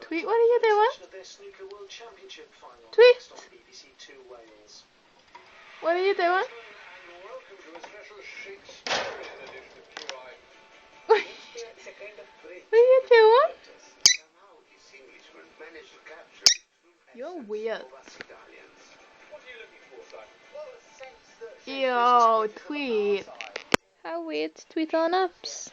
Tweet, what are you doing? Tweet! What are you doing? What are you doing? You're weird. Yo, tweet. How weird, tweet on apps.